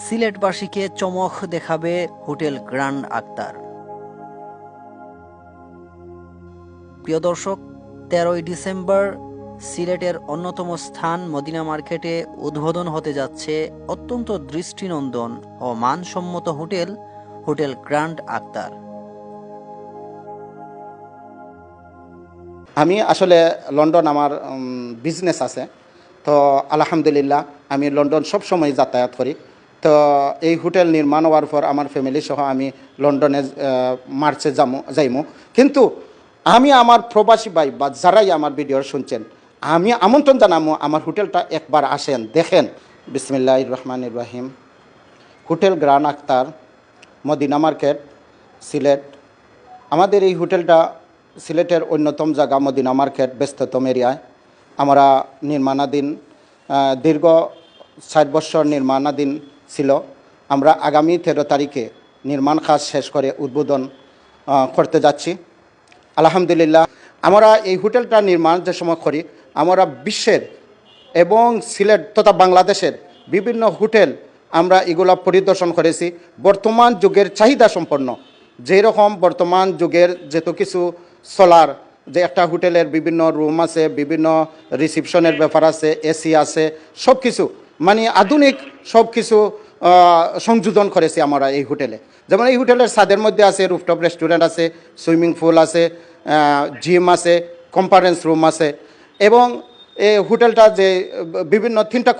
সিলেটবাসীকে চমক দেখাবে hotel grand Akter. প্রিয় দর্শক, 13ই ডিসেম্বর সিলেটের অন্যতম স্থান মদিনা মার্কেটে উদ্বোধন হতে যাচ্ছে অত্যন্ত দৃষ্টিনন্দন ও মানসম্মত হোটেল গ্র্যান্ড আক্তার। আমি আসলে লন্ডন আমার বিজনেস আছে, তো আলহামদুলিল্লাহ আমি লন্ডন সব সময় যাতায়াত করি। তো এই হোটেল নির্মাণ হওয়ার পর আমার ফ্যামিলি সহ আমি লন্ডনে মার্চে যাইমু। কিন্তু আমি আমার প্রবাসী ভাই বা যারাই আমার ভিডিও শুনছেন, আমি আমন্ত্রণ জানামো আমার হোটেলটা একবার আসেন, দেখেন। বিসমিল্লাহির রহমানির রহিম। Hotel grand Akhtar, Madina market, Sylhet. আমাদের এই হোটেলটা সিলেটের অন্যতম জায়গা মদিনা মার্কেট ব্যস্ততম এরিয়ায়। আমরা নির্মাণাধীন, দীর্ঘ 60 বছর নির্মাণাধীন ছিল। আমরা আগামী 13 তারিখে নির্মাণ কাজ শেষ করে উদ্বোধন করতে যাচ্ছি আলহামদুলিল্লাহ। আমরা এই হোটেলটা নির্মাণ যে সময় করি, আমরা বিশ্বের এবং সিলেট তথা বাংলাদেশের বিভিন্ন হোটেল আমরা এগুলো পরিদর্শন করেছি। বর্তমান যুগের চাহিদা সম্পন্ন, যেরকম বর্তমান যুগের যেত কিছু সোলার, যে একটা হোটেলের বিভিন্ন রুম আছে, বিভিন্ন রিসিপশনের ব্যাপার আছে, এসি আছে, সব কিছু মানে আধুনিক সব কিছু সংযোজন করেছি আমরা এই হোটেলে। যেমন এই হোটেলের ছাদের মধ্যে আছে রুফটপ রেস্টুরেন্ট আছে, সুইমিং পুল আছে, জিম আছে, কনফারেন্স রুম আছে, এবং এই হোটেলটা যে বিভিন্ন 3টা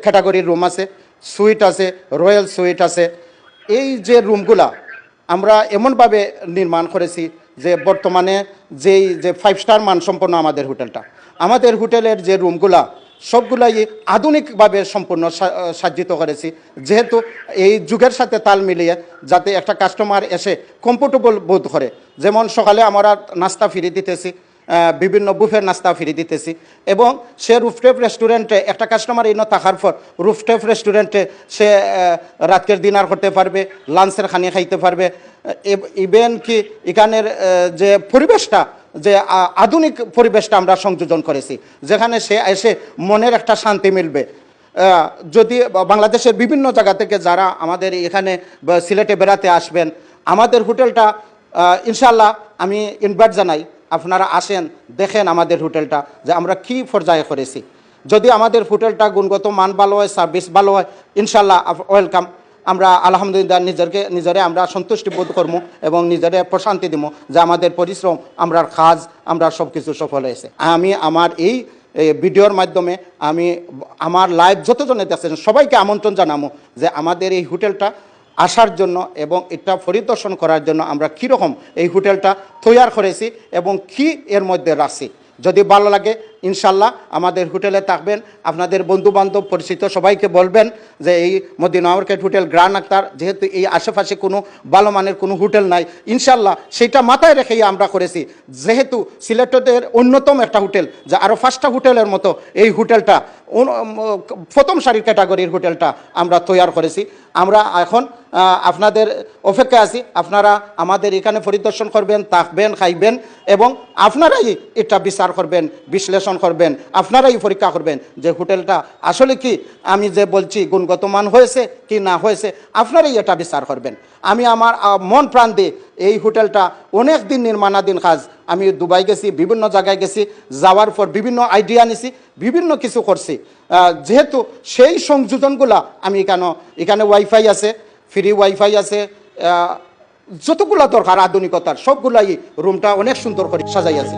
ক্যাটাগরির রুম আছে, সুইট আছে, রয়্যাল সুইট আছে। এই যে রুমগুলা আমরা এমনভাবে নির্মাণ করেছি যে বর্তমানে যে 5 স্টার মানসম্পন্ন আমাদের হোটেলটা। আমাদের হোটেলের যে রুমগুলা সবগুলাই আধুনিকভাবে সম্পূর্ণ সজ্জিত করেছি, যেহেতু এই যুগের সাথে তাল মিলিয়ে যাতে একটা কাস্টমার এসে কমফোর্টেবল বোধ করে। যেমন সকালে আমরা নাস্তা ফ্রি দিতেছি, বিভিন্ন বুফের নাস্তা ফ্রি দিতেছি, এবং সে রুফটপ রেস্টুরেন্টে একটা কাস্টমার এনে থাকার পর রুফটপ রেস্টুরেন্টে সে রাতের ডিনার করতে পারবে, লাঞ্চের খানি খাইতে পারবে। ইভেন কি এখানের যে পরিবেশটা, যে আধুনিক পরিবেশটা আমরা সংযোজন করেছি, যেখানে সে এসে মনের একটা শান্তি মিলবে। যদি বাংলাদেশের বিভিন্ন জায়গা থেকে যারা আমাদের এখানে সিলেটে বেড়াতে আসবেন, আমাদের হোটেলটা ইনশাল্লাহ আমি ইনভাইট জানাই, আপনারা আসেন, দেখেন আমাদের হোটেলটা যে আমরা কি পর্যায়ে করেছি। যদি আমাদের হোটেলটা গুণগত মান ভালো হয়, সার্ভিস ভালো হয়, ইনশাল্লাহ ওয়েলকাম। আমরা আলহামদুলিল্লাহ নিজেরে আমরা সন্তুষ্টি বোধ করবো এবং নিজেরে প্রশান্তি দিব যে আমাদের পরিশ্রম, আমরার কাজ, আমরা সব কিছু সফল হয়েছে। আমি আমার এই ভিডিওর মাধ্যমে আমি আমার লাইভ যতজনে দেখছেন সবাইকে আমন্ত্রণ জানাবো যে আমাদের এই হোটেলটা আসার জন্য এবং এটা পরিদর্শন করার জন্য আমরা কীরকম এই হোটেলটা তৈয়ার করেছি এবং কি এর মধ্যে রাখছি। যদি ভালো লাগে ইনশাল্লাহ আমাদের হোটেলে থাকবেন, আপনাদের বন্ধুবান্ধব পরিচিত সবাইকে বলবেন যে এই Madina market hotel grand Akhtar, যেহেতু এই আশেপাশে কোনো ভালো মানের কোনো হোটেল নাই, ইনশাল্লাহ সেটা মাথায় রেখেই আমরা করেছি। যেহেতু সিলেটের অন্যতম একটা হোটেল, যা আরও 5টা হোটেলের মতো এই হোটেলটা প্রথম সারির ক্যাটাগরির হোটেলটা আমরা তৈয়ার করেছি। আমরা এখন আপনাদের অপেক্ষায় আছি, আপনারা আমাদের এখানে পরিদর্শন করবেন, থাকবেন, খাইবেন, এবং আপনারাই এটা বিচার করবেন, বিশ্লেষণ করবেন, আপনারাই পরীক্ষা করবেন যে হোটেলটা আসলে কি আমি যে বলছি গুণগত মান হয়েছে কি না হয়েছে, আপনারাই এটা বিচার করবেন। আমি আমার মন প্রাণ দিয়ে এই হোটেলটা অনেক দিন নির্মাণাধীন কাজ, আমি দুবাই গেছি, বিভিন্ন জায়গায় গেছি, যাওয়ার পর বিভিন্ন আইডিয়া নিছি, বিভিন্ন কিছু করছি। যেহেতু সেই সংযোজনগুলা আমি এখানে ওয়াইফাই আছে, ফ্রি ওয়াইফাই আছে, যতগুলা দরকার আধুনিকতার সবগুলাই রুমটা অনেক সুন্দর করে সাজাই আছে।